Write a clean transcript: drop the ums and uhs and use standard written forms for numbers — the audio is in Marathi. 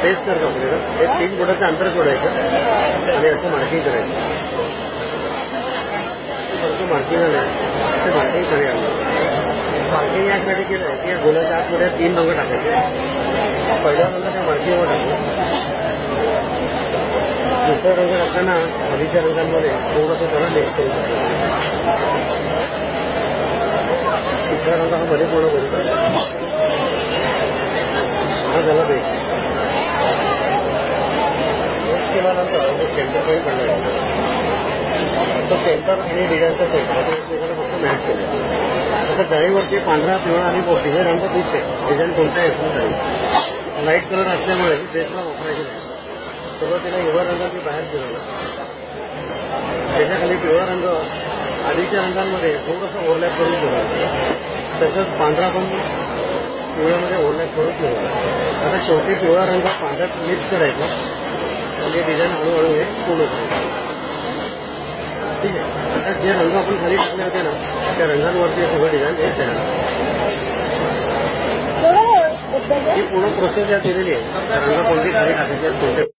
पेस्ट कर कपडे हे 3 बोटाचं अंतर सोडायचं आणि असं मार्किंग करायचं. मार्किंग आलं ते मार्किंग खाली आणलं. मार्किंग यासाठी केलं की या गोलाच्या आतमध्ये 3 रंग टाकायचे. पहिला रंग त्या मार्किंगवर टाकतो. दुसरा रंग टाकताना आधीच्या रंगांमध्ये थोडंसं त्याला मिक्स करून टाकायचं. तिसरा रंग हा मध्ये पूर्ण करू. हा झाला बेस. केल्यानंतर सेंटर पॉईंट काढायचं. तो सेंटर आणि डिझाईनचा सेंटर आता एकमेकाला फक्त मॅच केलं. आता जाळीवरती पांढरा पिवळा आणि पोटी हे रंग फिक्स आहे. डिझाईन कोणताही असून जाईल. लाईट कलर असल्यामुळे बेसला वापरायचे नाही. सुरुवातीला हिरवा रंग मी बाहेर फिरवला. त्याच्याखाली पिवळा रंग आधीच्या रंगांमध्ये थोडंसं ओव्हरलॅप करून ठेवला. तसंच पांढरा पण पिवळ्यामध्ये ओव्हरलॅप करून ठेवला. आता शेवटी पिवळा रंग पांढऱ्यात मिक्स करायचा आणि डिझाईन हळूहळू हे पूर्ण करायचं. ठीक आहे. आता जे रंग आपण खाली टाकले होते ना त्या रंगांवरती सगळं डिझाईन हे तयार. ही पूर्ण प्रोसेस या केलेली आहे. रंग कोणती खाली टाकायचे कोणते